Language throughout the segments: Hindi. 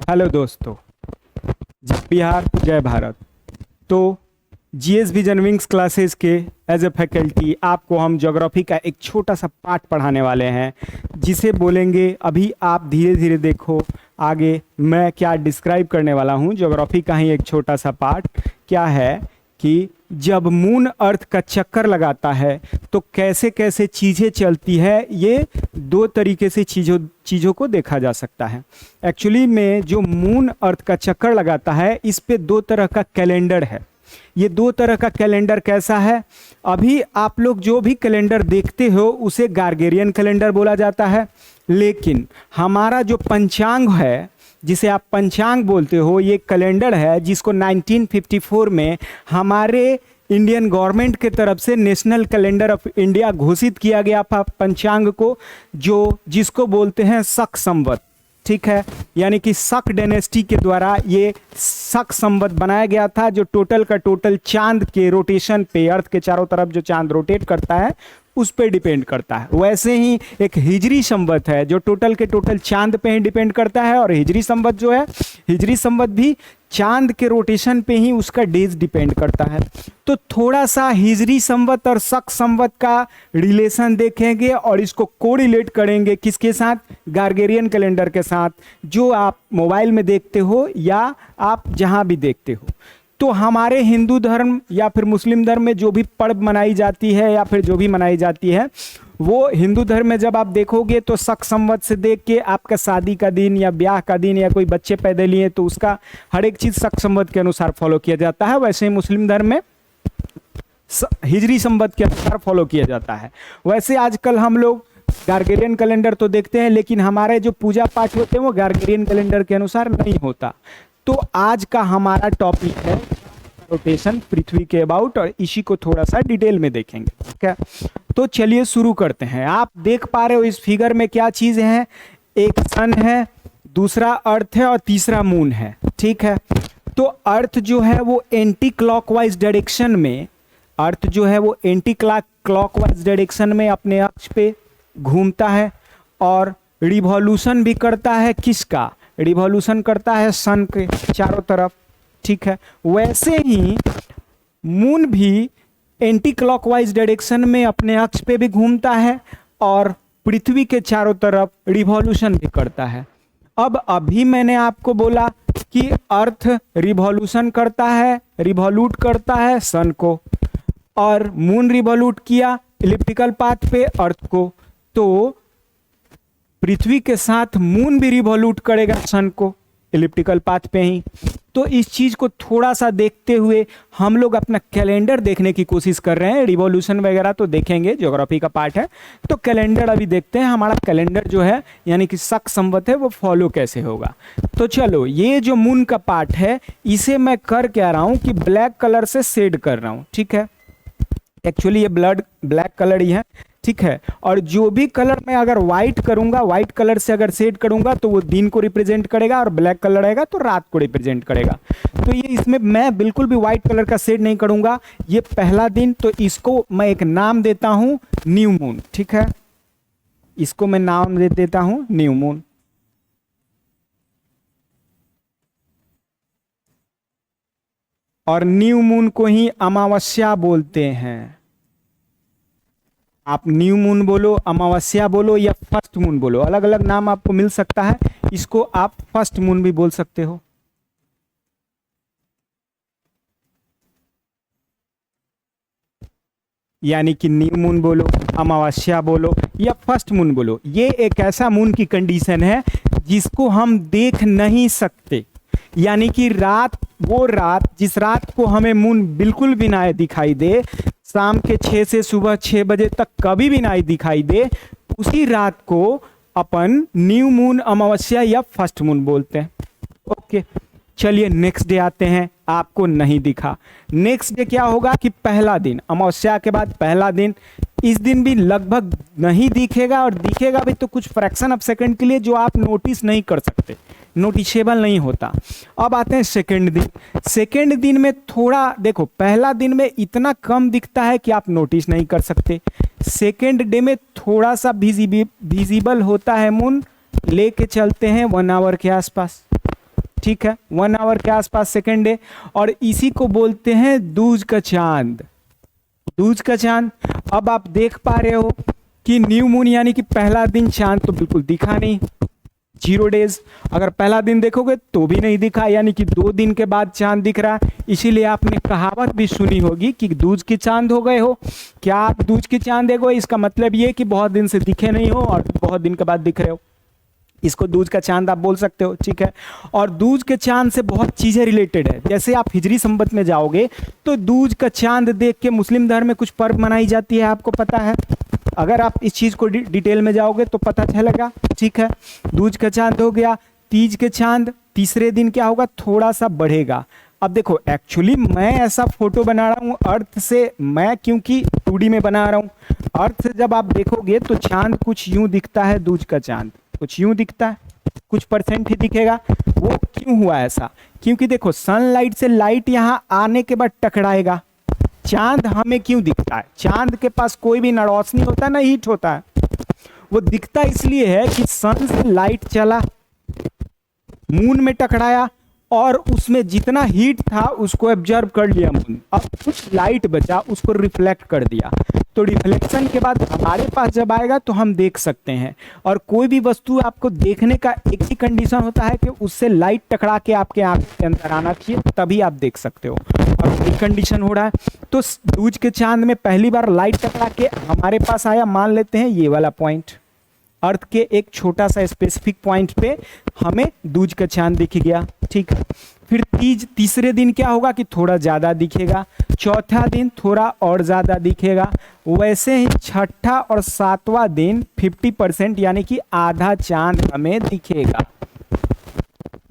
हेलो दोस्तों, जय बिहार जय भारत। तो जीएस विजन विंग्स क्लासेस के एज ए फैकल्टी आपको हम ज्योग्राफी का एक छोटा सा पार्ट पढ़ाने वाले हैं, जिसे बोलेंगे अभी आप धीरे धीरे देखो आगे मैं क्या डिस्क्राइब करने वाला हूँ। ज्योग्राफी का ही एक छोटा सा पार्ट क्या है कि जब मून अर्थ का चक्कर लगाता है तो कैसे कैसे चीज़ें चलती है, ये दो तरीके से चीज़ों को देखा जा सकता है। एक्चुअली में जो मून अर्थ का चक्कर लगाता है इस पे दो तरह का कैलेंडर है। ये दो तरह का कैलेंडर कैसा है, अभी आप लोग जो भी कैलेंडर देखते हो उसे गार्गेरियन कैलेंडर बोला जाता है, लेकिन हमारा जो पंचांग है जिसे आप पंचांग बोलते हो, ये कैलेंडर है जिसको 1954 में हमारे इंडियन गवर्नमेंट के तरफ से नेशनल कैलेंडर ऑफ इंडिया घोषित किया गया था पंचांग को, जिसको बोलते हैं शक संवत। ठीक है, यानी कि शक डायनेस्टी के द्वारा ये शक संवत बनाया गया था, जो टोटल का टोटल चांद के रोटेशन पे, अर्थ के चारों तरफ जो चांद रोटेट करता है उस पे डिपेंड करता है। वैसे ही एक हिजरी संवत है जो टोटल के टोटल चांद पे ही डिपेंड करता है, और हिजरी संवत जो है, हिजरी संवत भी चांद के रोटेशन पे ही उसका डेज डिपेंड करता है। तो थोड़ा सा हिजरी संवत और शक संवत का रिलेशन देखेंगे और इसको कोरिलेट करेंगे किसके साथ, गार्गेरियन कैलेंडर के साथ, जो आप मोबाइल में देखते हो या आप जहां भी देखते हो। तो हमारे हिंदू धर्म या फिर मुस्लिम धर्म में जो भी पर्व मनाई जाती है या फिर जो भी मनाई जाती है, वो हिंदू धर्म में जब आप देखोगे तो शक संवत से देख के आपका शादी का दिन या ब्याह का दिन या कोई बच्चे पैदा लिए तो उसका हर एक चीज़ शक संवत के अनुसार फॉलो किया जाता है। वैसे ही मुस्लिम धर्म में हिजरी संवत के अनुसार फॉलो किया जाता है। वैसे आजकल हम लोग गार्गेरियन कैलेंडर तो देखते हैं, लेकिन हमारे जो पूजा पाठ होते हैं वो गार्गेरियन कैलेंडर के अनुसार नहीं होता। तो आज का हमारा टॉपिक है रोटेशन पृथ्वी के अबाउट, और इसी को थोड़ा सा डिटेल में देखेंगे। ठीक है, तो चलिए शुरू करते हैं। आप देख पा रहे हो इस फिगर में क्या चीज़ है, एक सन है, दूसरा अर्थ है और तीसरा मून है। ठीक है, तो अर्थ जो है वो एंटी क्लॉकवाइज डायरेक्शन में, अर्थ जो है वो एंटी क्लॉकवाइज डायरेक्शन में अपने अक्ष पे घूमता है और रिवॉल्यूशन भी करता है। किसका रिवॉल्यूशन करता है, सन के चारों तरफ। ठीक है, वैसे ही मून भी एंटी क्लॉकवाइज डायरेक्शन में अपने अक्ष पे भी घूमता है और पृथ्वी के चारों तरफ रिवॉल्यूशन भी करता है। अब अभी मैंने आपको बोला कि अर्थ रिवॉल्यूशन करता है, रिवॉल्यूट करता है सन को, और मून रिवॉल्यूट किया इलिप्टिकल पाथ पे अर्थ को, तो पृथ्वी के साथ मून भी रिवॉल्यूट करेगा सन को इलिप्टिकल पाथ पे ही। तो इस चीज़ को थोड़ा सा देखते हुए हम लोग अपना कैलेंडर देखने की कोशिश कर रहे हैं। रिवॉल्यूशन वगैरह तो देखेंगे, ज्योग्राफी का पार्ट है, तो कैलेंडर अभी देखते हैं हमारा कैलेंडर जो है यानी कि शक संवत है वो फॉलो कैसे होगा। तो चलो, ये जो मून का पार्ट है इसे मैं कर क्या रहा हूँ कि ब्लैक कलर से शेड कर रहा हूँ। ठीक है, एक्चुअली ये ब्लैक कलर ही है। ठीक है, और जो भी कलर मैं अगर व्हाइट करूंगा, व्हाइट कलर से अगर शेड करूंगा तो वो दिन को रिप्रेजेंट करेगा, और ब्लैक कलर रहेगा तो रात को रिप्रेजेंट करेगा। तो ये इसमें मैं बिल्कुल भी व्हाइट कलर का शेड नहीं करूंगा। ये पहला दिन, तो इसको मैं एक नाम देता हूं न्यू मून। ठीक है, इसको मैं नाम दे देता हूं न्यू मून। और न्यू मून को ही अमावस्या बोलते हैं। आप न्यू मून बोलो, अमावस्या बोलो या फर्स्ट मून बोलो, अलग अलग नाम आपको मिल सकता है। इसको आप फर्स्ट मून भी बोल सकते हो। यानी कि न्यू मून बोलो, अमावस्या बोलो या फर्स्ट मून बोलो, ये एक ऐसा मून की कंडीशन है जिसको हम देख नहीं सकते। यानी कि रात, वो रात जिस रात को हमें मून बिल्कुल भी ना दिखाई दे, शाम के 6 से सुबह 6 बजे तक कभी भी ना दिखाई दे, उसी रात को अपन न्यू मून, अमावस्या या फर्स्ट मून बोलते हैं। ओके, चलिए नेक्स्ट डे आते हैं। आपको नहीं दिखा, नेक्स्ट डे क्या होगा कि पहला दिन, अमावस्या के बाद पहला दिन, इस दिन भी लगभग नहीं दिखेगा, और दिखेगा भी तो कुछ फ्रैक्शन ऑफ सेकंड के लिए, जो आप नोटिस नहीं कर सकते, नोटिसेबल नहीं होता। अब आते हैं सेकंड दिन। सेकंड दिन में थोड़ा देखो, पहला दिन में इतना कम दिखता है कि आप नोटिस नहीं कर सकते। सेकंड डे में थोड़ा सा विजिबल होता है मून, लेके चलते हैं 1 आवर के आसपास। ठीक है, 1 आवर के आसपास सेकेंड डे, और इसी को बोलते हैं दूज का चांद। दूज का चांद। अब आप देख पा रहे हो कि न्यू मून यानी कि पहला दिन चांद तो बिल्कुल दिखा नहीं, 0 डेज। अगर पहला दिन देखोगे तो भी नहीं दिखा, यानी कि 2 दिन के बाद चांद दिख रहा है। इसीलिए आपने कहावत भी सुनी होगी कि दूज के चांद हो गए हो। क्या आप दूज के चांद हो गए, इसका मतलब ये कि बहुत दिन से दिखे नहीं हो और बहुत दिन के बाद दिख रहे हो, इसको दूज का चांद आप बोल सकते हो। ठीक है, और दूज के चांद से बहुत चीजें रिलेटेड है। जैसे आप हिजरी संबत में जाओगे तो दूज का चांद देख के मुस्लिम धर्म में कुछ पर्व मनाई जाती है, आपको पता है। अगर आप इस चीज को डिटेल में जाओगे तो पता चलेगा। ठीक है, दूज का चांद हो गया। तीज के चांद तीसरे दिन क्या होगा, थोड़ा सा बढ़ेगा। अब देखो, एक्चुअली मैं ऐसा फोटो बना रहा हूँ अर्थ से, मैं क्योंकि 2D में बना रहा हूँ। अर्थ से जब आप देखोगे तो चांद कुछ यूं दिखता है, दूज का चांद कुछ यूं दिखता है, कुछ परसेंट ही दिखेगा। वो क्यों हुआ ऐसा, क्योंकि देखो सनलाइट से लाइट यहाँ आने के बाद टकराएगा। चांद हमें क्यों दिखता है, चांद के पास कोई भी ना रोशनी होता है ना हीट होता है। वो दिखता इसलिए है कि सन से लाइट चला, मून में टकराया और उसमें जितना हीट था उसको एब्जॉर्ब कर लिया मून। अब कुछ लाइट बचा, उसको रिफ्लेक्ट कर दिया। तो रिफ्लेक्शन के बाद हमारे पास जब आएगा तो हम देख सकते हैं। और कोई भी वस्तु आपको देखने का एक ही कंडीशन होता है कि उससे लाइट टकरा के आपके आंख के अंदर आना चाहिए, तभी आप देख सकते हो। और वही कंडीशन हो रहा है। तो दूज के चांद में पहली बार लाइट टकरा के हमारे पास आया, मान लेते हैं ये वाला पॉइंट, अर्थ के एक छोटा सा स्पेसिफिक पॉइंट पे हमें दूज का चांद दिख गया। ठीक है, फिर तीसरे दिन क्या होगा कि थोड़ा ज्यादा दिखेगा, चौथा दिन थोड़ा और ज्यादा दिखेगा। वैसे ही छठा और सातवां दिन 50% यानी कि आधा चांद हमें दिखेगा,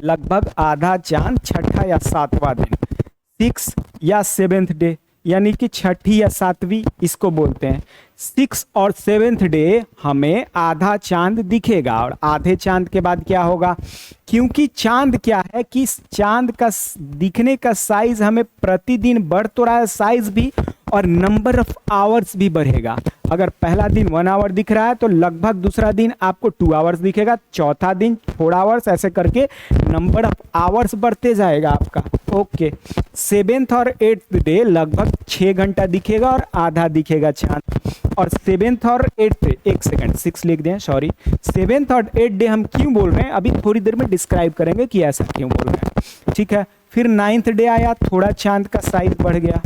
लगभग आधा चांद छठा या सातवां दिन, 6 या 7th डे, यानी कि छठी या सातवीं इसको बोलते हैं। 6 और 7th डे हमें आधा चांद दिखेगा। और आधे चांद के बाद क्या होगा, क्योंकि चांद क्या है कि चांद का दिखने का साइज हमें प्रतिदिन बढ़ तो रहा है, साइज भी, और नंबर ऑफ आवर्स भी बढ़ेगा। अगर पहला दिन 1 आवर दिख रहा है तो लगभग दूसरा दिन आपको 2 आवर्स दिखेगा, चौथा दिन 4 आवर्स, ऐसे करके नंबर ऑफ आवर्स बढ़ते जाएगा आपका। ओके, 7th और 8th डे लगभग 6 घंटा दिखेगा और आधा दिखेगा चांद। और 7th और 8th, एक सेकंड 6 लिख दें, सॉरी, 7th और 8th डे हम क्यों बोल रहे हैं अभी थोड़ी देर में डिस्क्राइब करेंगे कि ऐसा क्यों बोल रहे हैं। ठीक है, फिर 9th डे आया, थोड़ा चांद का साइज बढ़ गया।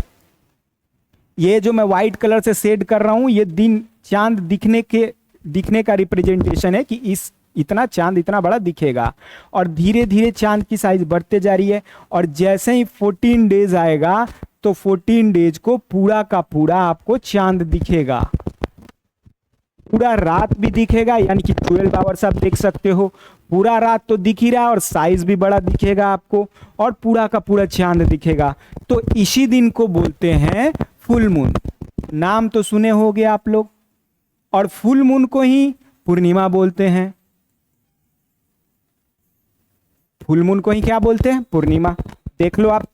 ये जो मैं व्हाइट कलर से शेड कर रहा हूं, ये दिन चांद दिखने का रिप्रेजेंटेशन है कि इस इतना चांद इतना बड़ा दिखेगा। और धीरे धीरे चांद की साइज बढ़ते जा रही है। और जैसे ही 14 डेज आएगा तो 14 डेज को पूरा का पूरा आपको चांद दिखेगा, पूरा रात भी दिखेगा, यानी कि 12 आवर्स आप देख सकते हो। पूरा रात तो दिख ही रहा है और साइज भी बड़ा दिखेगा आपको, और पूरा का पूरा चांद दिखेगा। तो इसी दिन को बोलते हैं फुल मून। नाम तो सुने होंगे आप लोग। और फुल मून को ही पूर्णिमा बोलते हैं। फुल मून को ही क्या बोलते हैं, पूर्णिमा। देख लो आप,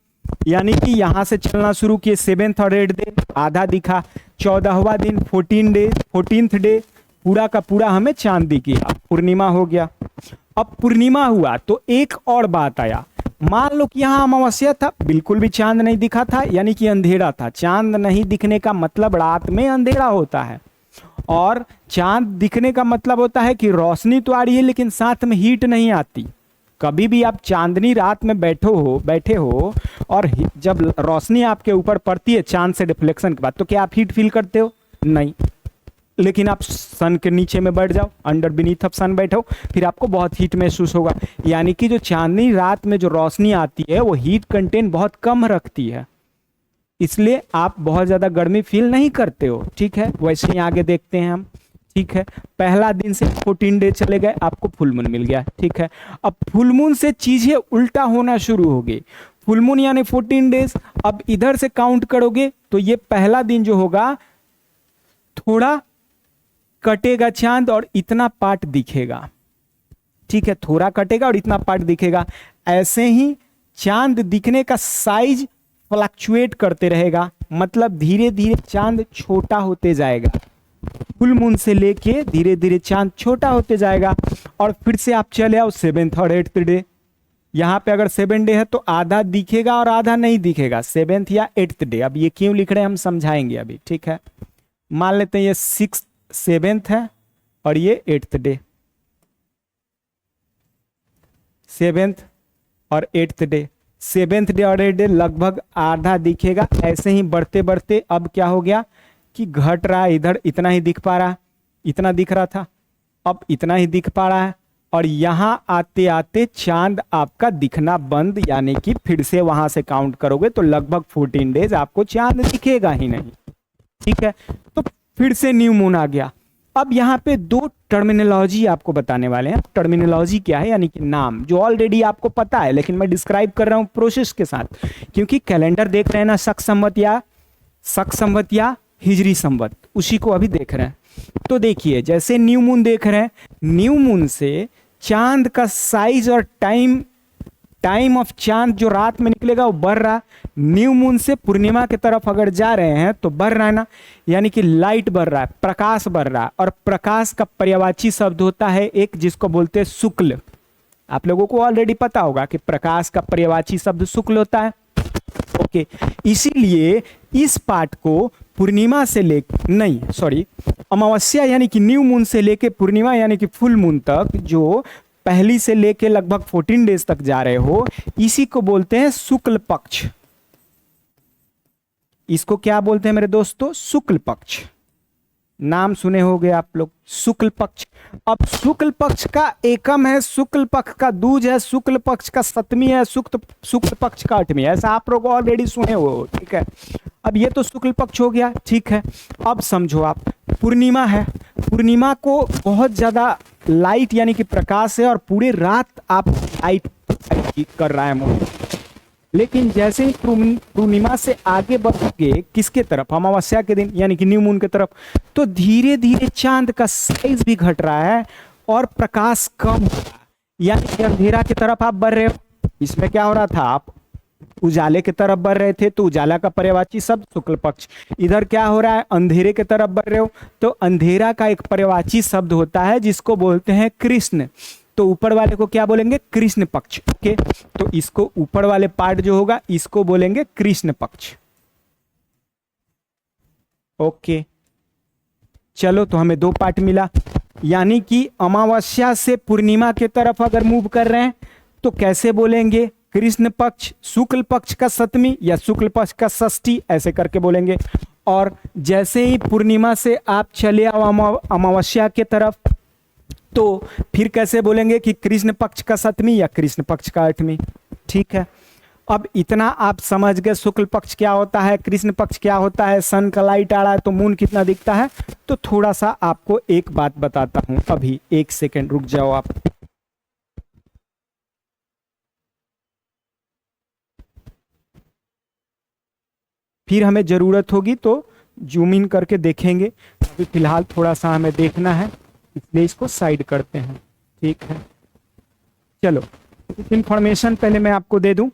यानी कि यहां से चलना शुरू किए, 7th और 8th डे आधा दिखा, 14वां दिन 14th डे पूरा का पूरा हमें चांद दिख गया, पूर्णिमा हो गया। अब पूर्णिमा हुआ तो एक और बात आया, मान लो कि यहां अमावस्या था, बिल्कुल भी चांद नहीं दिखा था, यानी कि अंधेरा था। चांद नहीं दिखने का मतलब रात में अंधेरा होता है, और चांद दिखने का मतलब होता है कि रोशनी तो आ रही है लेकिन साथ में हीट नहीं आती। कभी भी आप चांदनी रात में बैठे हो और जब रोशनी आपके ऊपर पड़ती है चांद से रिफ्लेक्शन के बाद, तो क्या आप हीट फील करते हो? नहीं। लेकिन आप सन के नीचे में बैठ जाओ, अंडर बीनीथ ऑफ सन बैठो, फिर आपको बहुत हीट महसूस होगा। यानी कि जो चांदनी रात में जो रोशनी आती है वो हीट कंटेंट बहुत कम रखती है, इसलिए आप बहुत ज्यादा गर्मी फील नहीं करते हो। ठीक है, वैसे ही आगे देखते हैं हम। ठीक है, पहला दिन से 14 डे चले गए, आपको फुल मून मिल गया। ठीक है, अब फुल मून से चीजें उल्टा होना शुरू हो गई। फुल मून यानी 14 डेज, अब इधर से काउंट करोगे तो ये पहला दिन जो होगा थोड़ा कटेगा चांद और इतना पार्ट दिखेगा। ठीक है, थोड़ा कटेगा और इतना पार्ट दिखेगा। ऐसे ही चांद दिखने का साइज फ्लक्चुएट करते रहेगा, मतलब धीरे धीरे चांद छोटा होते जाएगा। फुल मून से लेके धीरे धीरे चांद छोटा होते जाएगा। और फिर से आप चले आओ 7th और 8th डे, यहाँ पे अगर 7 डे है तो आधा दिखेगा और आधा नहीं दिखेगा, 7th या 8th डे। अब ये क्यों लिख रहे हैं हम समझाएंगे अभी, ठीक है। मान लेते हैं ये 7th है और ये 8th डे, 7th और 8th डे, 7th डे और 8th डे लगभग आधा दिखेगा। ऐसे ही बढ़ते बढ़ते अब क्या हो गया कि घट रहा है, इधर इतना ही दिख पा रहा है, इतना दिख रहा था, अब इतना ही दिख पा रहा है, और यहां आते आते चांद आपका दिखना बंद, यानी कि फिर से वहां से काउंट करोगे तो लगभग 14 डेज आपको चांद दिखेगा ही नहीं, ठीक है। तो फिर से न्यू मून आ गया। अब यहाँ पे दो टर्मिनोलॉजी आपको बताने वाले हैं। टर्मिनोलॉजी क्या है, यानी कि नाम, जो ऑलरेडी आपको पता है, लेकिन मैं डिस्क्राइब कर रहा हूं प्रोसेस के साथ, क्योंकि कैलेंडर देख रहे हैं ना, शक संवत या हिजरी संवत, उसी को अभी देख रहे हैं। तो देखिए, जैसे न्यू मून देख रहे हैं, न्यू मून से चांद का साइज और टाइम ऑफ चांद जो रात में निकलेगा वो बढ़ रहा। न्यू मून से पूर्णिमा की तरफ अगर जा रहे हैं तो बढ़ रहा है ना, यानी कि लाइट बढ़ रहा है, प्रकाश बढ़ रहा है। और प्रकाश का पर्यायवाची शब्द होता है एक, जिसको बोलते हैं शुक्ल। आप लोगों को ऑलरेडी पता होगा कि प्रकाश का पर्यायवाची शब्द शुक्ल होता है, ओके। इसीलिए इस पार्ट को पूर्णिमा से अमावस्या यानी कि न्यू मून से लेके पूर्णिमा यानी कि फुल मून तक, जो पहली से लेके लगभग 14 डेज तक जा रहे हो, इसी को बोलते हैं शुक्ल पक्ष। इसको क्या बोलते हैं मेरे दोस्तों? शुक्ल पक्ष। नाम सुने होंगे आप लोग, शुक्ल पक्ष। अब शुक्ल पक्ष का एकम है, शुक्ल पक्ष का दूज है, शुक्ल पक्ष का सप्तमी है, शुक्ल पक्ष का 8वीं, ऐसा आप लोग ऑलरेडी सुने हो, ठीक है। अब ये तो शुक्ल पक्ष हो गया, ठीक है। अब समझो आप, पूर्णिमा है, पूर्णिमा को बहुत ज्यादा लाइट यानी कि प्रकाश है और पूरे रात आप लाइट कर रहा है मून। लेकिन जैसे ही पूर्णिमा से आगे बढ़ोगे किसके तरफ? अमावस्या के दिन यानी कि न्यू मून के तरफ, तो धीरे धीरे चांद का साइज भी घट रहा है और प्रकाश कम हो रहा है, यानी कि अंधेरा की तरफ आप बढ़ रहे हो। इसमें क्या हो रहा था, आप उजाले की तरफ बढ़ रहे थे, तो उजाला का पर्यायवाची शब्द शुक्ल पक्ष। इधर क्या हो रहा है, अंधेरे की तरफ बढ़ रहे हो, तो अंधेरा का एक पर्यायवाची शब्द होता है जिसको बोलते हैं कृष्ण। तो ऊपर वाले को क्या बोलेंगे? कृष्ण पक्ष, ओके। तो इसको ऊपर वाले पार्ट जो होगा इसको बोलेंगे कृष्ण पक्ष, ओके। चलो, तो हमें 2 पार्ट मिला, यानी कि अमावस्या से पूर्णिमा की तरफ अगर मूव कर रहे हैं तो कैसे बोलेंगे? कृष्ण पक्ष, शुक्ल पक्ष का सप्तमी या शुक्ल पक्ष का षष्ठी, ऐसे करके बोलेंगे। और जैसे ही पूर्णिमा से आप चले आओ अमावस्या के तरफ, तो फिर कैसे बोलेंगे कि कृष्ण पक्ष का सप्तमी या कृष्ण पक्ष का 8वीं, ठीक है। अब इतना आप समझ गए शुक्ल पक्ष क्या होता है, कृष्ण पक्ष क्या होता है, सन का लाइट आ रहा है तो मून कितना दिखता है। तो थोड़ा सा आपको एक बात बताता हूं, अभी 1 सेकेंड रुक जाओ आप। फिर हमें जरूरत होगी तो जूम इन करके देखेंगे, अभी फिलहाल थोड़ा सा हमें देखना है, इसलिए इसको साइड करते हैं, ठीक है। चलो, कुछ इंफॉर्मेशन पहले मैं आपको दे दूं।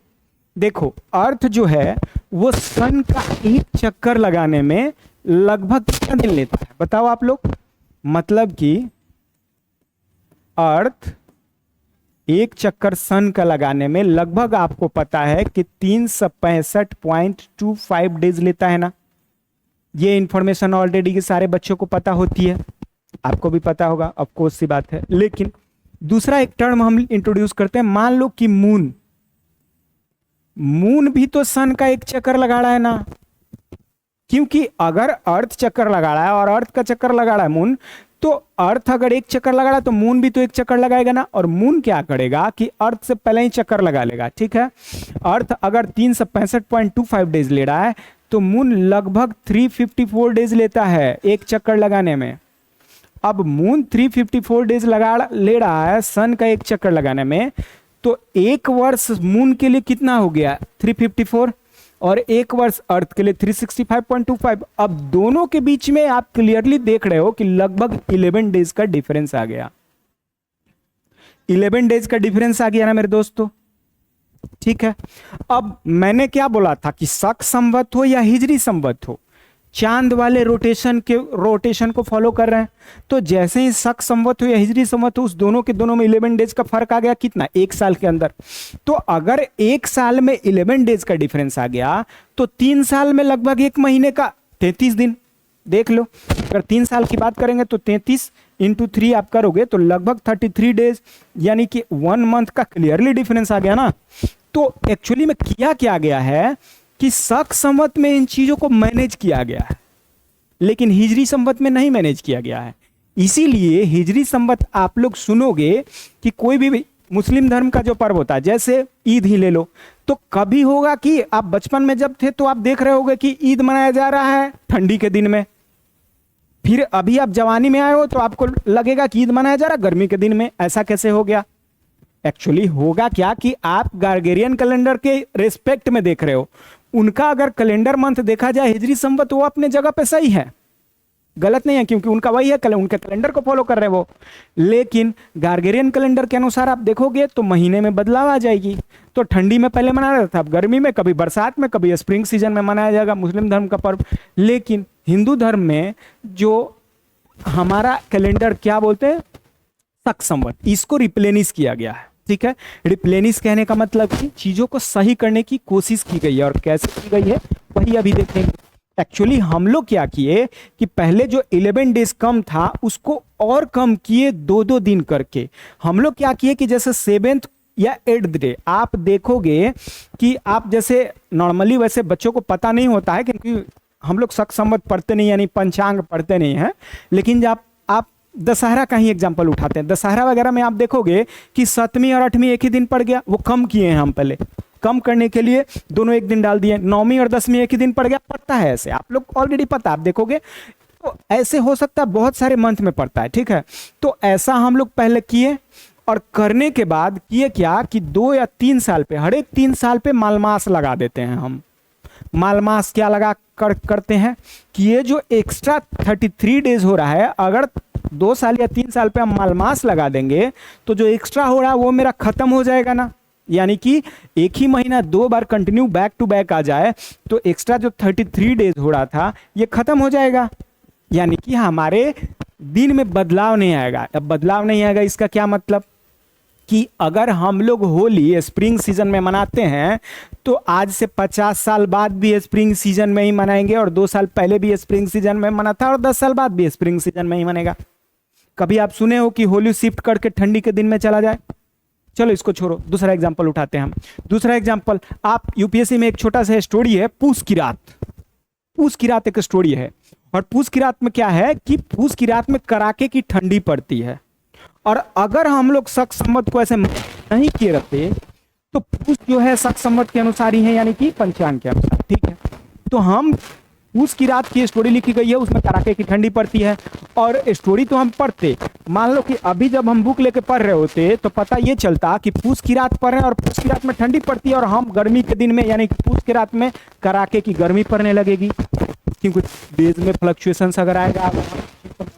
देखो, अर्थ जो है वो सन का एक चक्कर लगाने में लगभग कितना दिन लेता है बताओ आप लोग? मतलब कि अर्थ एक चक्कर सन का लगाने में लगभग आपको पता है कि 365.25 डेज लेता है ना। ये इंफॉर्मेशन ऑलरेडी के सारे बच्चों को पता होती है, आपको भी पता होगा, ऑफ कोर्स सी बात है। लेकिन दूसरा एक टर्म हम इंट्रोड्यूस करते हैं। मान लो कि मून भी तो सन का एक चक्कर लगा रहा है ना, क्योंकि अगर अर्थ चक्कर लगा रहा है और अर्थ का चक्कर लगा रहा है मून, तो अर्थ अगर एक चक्कर लगा रहा है तो मून भी तो एक चक्कर लगाएगा ना। और मून क्या करेगा कि अर्थ से पहले ही चक्कर लगा लेगा, ठीक है। अर्थ अगर 365.25 डेज ले रहा है तो मून लगभग 354 डेज लेता है एक चक्कर लगाने में। अब मून 354 डेज ले रहा है सन का एक चक्कर लगाने में, तो एक वर्ष मून के लिए कितना हो गया? 354, और एक वर्ष अर्थ के लिए 365.25। अब दोनों के बीच में आप क्लियरली देख रहे हो कि लगभग 11 डेज का डिफरेंस आ गया। 11 डेज का डिफरेंस आ गया ना मेरे दोस्तों, ठीक है। अब मैंने क्या बोला था कि शक संवत हो या हिजरी संवत हो, चांद वाले रोटेशन को फॉलो कर रहे हैं। तो जैसे ही शक संवत हो या हिजरी संवत हो, उस दोनों के दोनों में 11 डेज का फर्क आ गया। कितना? 1 साल के अंदर। तो अगर 1 साल में 11 डेज का डिफरेंस आ गया तो 3 साल में लगभग 1 महीने का 33 दिन। देख लो, अगर 3 साल की बात करेंगे तो 33 × 3 आप करोगे तो लगभग 33 डेज, यानी कि 1 मंथ का क्लियरली डिफरेंस आ गया ना। तो एक्चुअली में किया क्या गया है कि शक संवत में इन चीजों को मैनेज किया गया है, लेकिन हिजरी संवत में नहीं मैनेज किया गया है। इसीलिए हिजरी संवत आप लोग सुनोगे कि कोई भी मुस्लिम धर्म का जो पर्व होता है, जैसे ईद ही ले लो, तो कभी होगा कि आप बचपन में जब थे तो आप देख रहे होगे कि ईद मनाया जा रहा है ठंडी के दिन में, फिर अभी आप जवानी में आए हो तो आपको लगेगा कि ईद मनाया जा रहा है गर्मी के दिन में। ऐसा कैसे हो गया? एक्चुअली होगा क्या कि आप गार्गेरियन कैलेंडर के रेस्पेक्ट में देख रहे हो। उनका अगर कैलेंडर मंथ देखा जाए हिजरी संवत, वो अपने जगह पे सही है, गलत नहीं है, क्योंकि उनका वही है, उनके कैलेंडर को फॉलो कर रहे हैं वो। लेकिन गार्गेरियन कैलेंडर के अनुसार आप देखोगे तो महीने में बदलाव आ जाएगी। तो ठंडी में पहले मनाया जाता था, अब गर्मी में, कभी बरसात में, कभी स्प्रिंग सीजन में मनाया जाएगा मुस्लिम धर्म का पर्व। लेकिन हिंदू धर्म में जो हमारा कैलेंडर क्या बोलते हैं, शक संवत, इसको रिप्लेनिश किया गया है। ठीक है, रिप्लेनिश कहने का मतलब कि चीजों को सही करने की कोशिश की गई है, और कैसे की गई है वही अभी देखेंगे। एक्चुअली हम लोग क्या किए कि पहले जो 11 डेज कम था उसको और कम किए 2-2 दिन करके। हम लोग क्या किए कि जैसे 7th या 8th डे आप देखोगे कि आप जैसे नॉर्मली, वैसे बच्चों को पता नहीं होता है क्योंकि हम लोग शक संवत पढ़ते नहीं, यानी पंचांग पढ़ते नहीं है। लेकिन जब आप दशहरा का ही एग्जाम्पल उठाते हैं, दशहरा वगैरह में आप देखोगे कि 7वीं और 8वीं एक ही दिन पड़ गया, वो कम किए हैं हम पहले, कम करने के लिए दोनों एक दिन डाल दिए। 9वीं और 10वीं एक ही दिन पड़ गया, पड़ता है ऐसे, आप लोग ऑलरेडी पता, आप देखोगे तो ऐसे हो सकता है बहुत सारे मंथ में पड़ता है। ठीक है, तो ऐसा हम लोग पहले किए, और करने के बाद किए क्या कि 2 या 3 साल पे, हर एक 3 साल पे मालमास लगा देते हैं हम। मालमास क्या लगा करते हैं कि ये जो एक्स्ट्रा 33 डेज हो रहा है, अगर 2 साल या 3 साल पे हम मालमास लगा देंगे तो जो एक्स्ट्रा हो रहा है वो मेरा खत्म हो जाएगा ना। यानी कि एक ही महीना 2 बार कंटिन्यू बैक टू बैक आ जाए तो एक्स्ट्रा जो 33 डेज हो रहा था ये खत्म हो जाएगा, यानी कि हमारे दिन में बदलाव नहीं आएगा। अब बदलाव नहीं आएगा इसका क्या मतलब कि अगर हम लोग होली स्प्रिंग सीजन में मनाते हैं तो आज से 50 साल बाद भी स्प्रिंग सीजन में ही मनाएंगे, और 2 साल पहले भी स्प्रिंग सीजन में मना था, और 10 साल बाद भी स्प्रिंग सीजन में ही मनेगा। कभी आप सुने हो कि होली शिफ्ट करके ठंडी के दिन में चला जाए? चलो इसको छोड़ो, दूसरा एग्जाम्पल उठाते हैं हम। दूसरा एग्जाम्पल, आप यूपीएससी में एक छोटा सा स्टोरी है, पूस की रात। पूस की रात एक स्टोरी है, और पूस की रात में क्या है कि पूस की रात में कड़ाके की ठंडी पड़ती है, और अगर हम लोग शक संवत को ऐसे नहीं किए रहते तो पूस जो है शक संवत के अनुसार ही है, यानी कि पंचांग के अनुसार। ठीक है, तो हम पूस की रात की स्टोरी लिखी गई है, उसमें कड़ाके की ठंडी पड़ती है, और स्टोरी तो हम पढ़ते, मान लो कि अभी जब हम बुक लेके पढ़ रहे होते तो पता ये चलता कि पूस की रात पढ़ रहे हैं और पूस की रात में ठंडी पड़ती है, और हम गर्मी के दिन में यानी कि पूस की रात में कड़ाके की गर्मी पड़ने लगेगी, क्योंकि डेज में फ्लक्चुएशंस अगर आएगा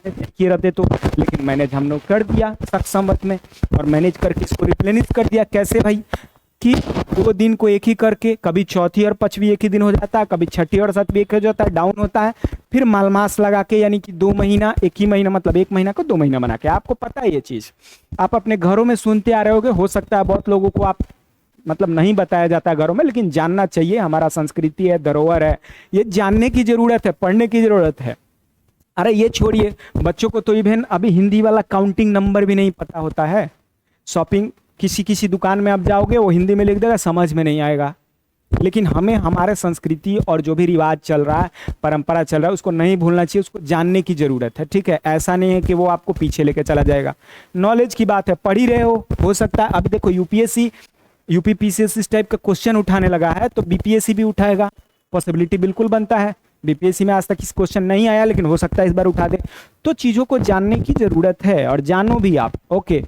किए रहते तो। लेकिन मैनेज हम लोग कर दिया शक संवत में, और मैनेज करके इसको रिप्लेनिश कर दिया। कैसे भाई कि 2 दिन को एक ही करके, कभी चौथी और 5वीं एक ही दिन हो जाता है, कभी छठी और 7वीं एक हो जाता है, डाउन होता है, फिर मालमास लगा के, यानी कि 2 महीना, एक ही महीना मतलब 1 महीना को 2 महीना बना के। आपको पता है ये चीज, आप अपने घरों में सुनते आ रहे होगे, हो सकता है बहुत लोगों को आप मतलब नहीं बताया जाता है घरों में, लेकिन जानना चाहिए, हमारा संस्कृति है, धरोहर है, ये जानने की जरूरत है, पढ़ने की जरूरत है। अरे ये छोड़िए, बच्चों को तो इवन अभी हिंदी वाला काउंटिंग नंबर भी नहीं पता होता है। शॉपिंग किसी दुकान में आप जाओगे, वो हिंदी में लिख देगा, समझ में नहीं आएगा। लेकिन हमें हमारे संस्कृति और जो भी रिवाज चल रहा है, परंपरा चल रहा है, उसको नहीं भूलना चाहिए, उसको जानने की जरूरत है। ठीक है, ऐसा नहीं है कि वो आपको पीछे लेके चला जाएगा। नॉलेज की बात है, पढ़ ही रहे हो सकता है अभी देखो यूपीएससी यूपीपीसीएस इस टाइप का क्वेश्चन उठाने लगा है, तो बीपीएससी भी उठाएगा, पॉसिबिलिटी बिल्कुल बनता है। बीपीएससी में आज तक इस क्वेश्चन नहीं आया, लेकिन हो सकता है इस बार उठा दे। तो चीजों को जानने की जरूरत है, और जानो भी आप। ओके,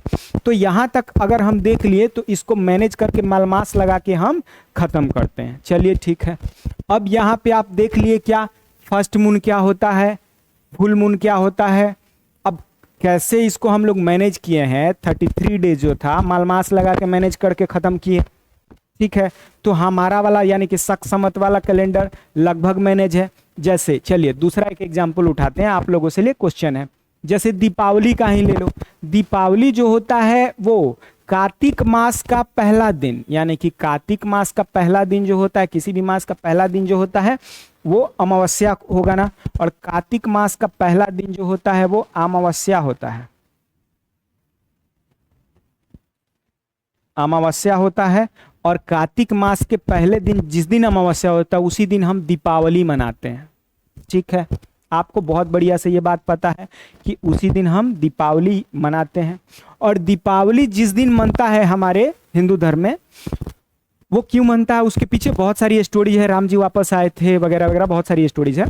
तो यहां तक अगर हम देख लिए तो इसको मैनेज करके मालमास लगा के हम खत्म करते हैं। चलिए ठीक है, अब यहाँ पे आप देख लिए क्या फर्स्ट मून क्या होता है, फुल मून क्या होता है। अब कैसे इसको हम लोग मैनेज किए हैं, 33 डेज जो था मालमास लगा के मैनेज करके खत्म किए। ठीक है, तो हमारा वाला यानी कि शक संवत वाला कैलेंडर लगभग मैनेज है। जैसे चलिए दूसरा एक एग्जाम्पल उठाते हैं, आप लोगों से लिए क्वेश्चन है, जैसे दीपावली का ही ले लो। दीपावली जो होता है वो कार्तिक मास का पहला दिन, यानी कि कार्तिक मास का पहला दिन जो होता है, किसी भी मास का पहला दिन जो होता है वो अमावस्या होगा ना, और कार्तिक मास का पहला दिन जो होता है वो अमावस्या होता है, अमावस्या होता है। और कार्तिक मास के पहले दिन जिस दिन अमावस्या होता है उसी दिन हम दीपावली मनाते हैं, ठीक है। आपको बहुत बढ़िया से ये बात पता है कि उसी दिन हम दीपावली मनाते हैं। और दीपावली जिस दिन मनता है हमारे हिंदू धर्म में, वो क्यों मनता है उसके पीछे बहुत सारी स्टोरी है, राम जी वापस आए थे वगैरह वगैरह, बहुत सारी स्टोरीज है।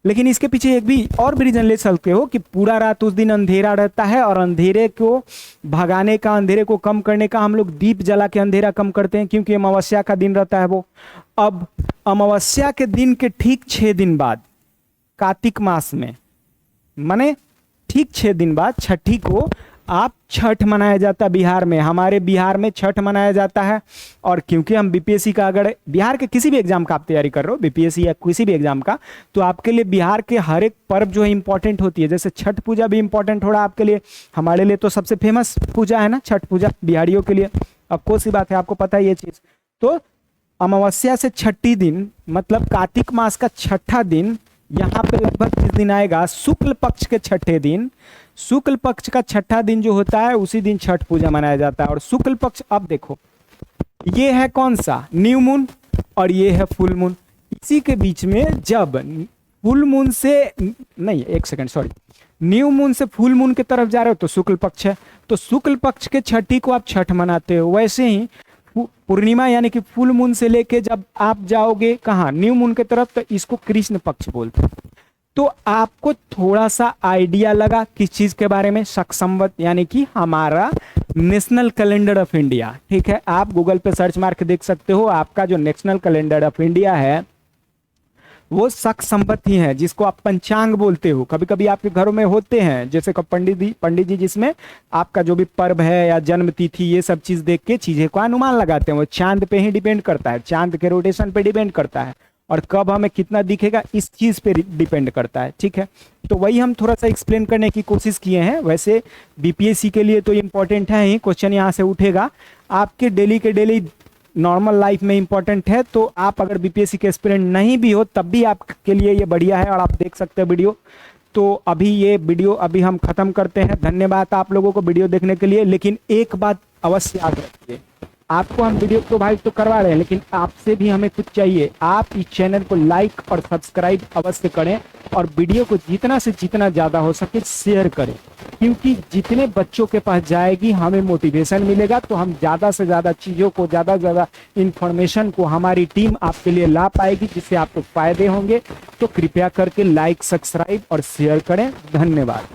लेकिन इसके पीछे एक भी और भी रीजन ले सकते हो कि पूरा रात उस दिन अंधेरा रहता है, और अंधेरे को भगाने का, अंधेरे को कम करने का हम लोग दीप जला के अंधेरा कम करते हैं, क्योंकि अमावस्या का दिन रहता है वो। अब अमावस्या के दिन के ठीक 6 दिन बाद कार्तिक मास में, माने ठीक 6 दिन बाद छठी को आप छठ मनाया जाता है बिहार में, हमारे बिहार में छठ मनाया जाता है। और क्योंकि हम बीपीएससी का, अगर बिहार के किसी भी एग्जाम का आप तैयारी कर रहे हो, बीपीएससी या किसी भी एग्जाम का, तो आपके लिए बिहार के हर एक पर्व जो है इंपॉर्टेंट होती है। जैसे छठ पूजा भी इंपॉर्टेंट हो रहा है आपके लिए, हमारे लिए तो सबसे फेमस पूजा है ना छठ पूजा बिहारियों के लिए, अब कौन सी बात है, आपको पता है ये चीज। तो अमावस्या से छठी दिन मतलब कार्तिक मास का छठा दिन यहाँ पे लगभग किस दिन आएगा, शुक्ल पक्ष के छठे दिन। शुक्ल पक्ष का छठा दिन जो होता है उसी दिन छठ पूजा मनाया जाता है। और शुक्ल पक्ष, अब देखो ये है कौन सा, न्यू मून, और ये है फुल मून। इसी के बीच में जब फुल मून से, नहीं एक सेकंड सॉरी, न्यू मून से फुल मून की तरफ जा रहे हो तो शुक्ल पक्ष है, तो शुक्ल पक्ष के छठी को आप छठ मनाते हो। वैसे ही पूर्णिमा यानी कि फुल मून से लेके जब आप जाओगे कहाँ, न्यू मून की तरफ, तो इसको कृष्ण पक्ष बोलते हैं। तो आपको थोड़ा सा आइडिया लगा किस चीज के बारे में, सक्संवत यानी कि हमारा नेशनल कैलेंडर ऑफ इंडिया, ठीक है। आप गूगल पे सर्च मार के देख सकते हो, आपका जो नेशनल कैलेंडर ऑफ इंडिया है वो शक संपत्ति ही है, जिसको आप पंचांग बोलते हो। कभी कभी आपके घरों में होते हैं जैसे पंडित जी जिसमें आपका जो भी पर्व है या जन्म तिथि ये सब चीज देख के चीजें को अनुमान लगाते हैं। वो चांद पे ही डिपेंड करता है, चांद के रोटेशन पे डिपेंड करता है, और कब हमें कितना दिखेगा इस चीज पे डिपेंड करता है, ठीक है। तो वही हम थोड़ा सा एक्सप्लेन करने की कोशिश किए हैं। वैसे बीपीएससी के लिए तो इम्पोर्टेंट है ही, क्वेश्चन यहाँ से उठेगा, आपके डेली के डेली नॉर्मल लाइफ में इंपॉर्टेंट है। तो आप अगर बीपीएससी के एस्पिरेंट नहीं भी हो तब भी आपके लिए ये बढ़िया है, और आप देख सकते हैं वीडियो। तो अभी ये वीडियो अभी हम खत्म करते हैं। धन्यवाद आप लोगों को वीडियो देखने के लिए। लेकिन एक बात अवश्य याद रखिए, आपको हम वीडियो प्रोवाइड तो करवा रहे हैं, लेकिन आपसे भी हमें कुछ चाहिए। आप इस चैनल को लाइक और सब्सक्राइब अवश्य करें, और वीडियो को जितना से जितना ज़्यादा हो सके शेयर करें, क्योंकि जितने बच्चों के पास जाएगी हमें मोटिवेशन मिलेगा, तो हम ज़्यादा से ज़्यादा चीज़ों को, ज़्यादा से ज़्यादा इन्फॉर्मेशन को हमारी टीम आपके लिए ला पाएगी, जिससे आपको फायदे होंगे। तो कृपया करके लाइक, सब्सक्राइब और शेयर करें। धन्यवाद।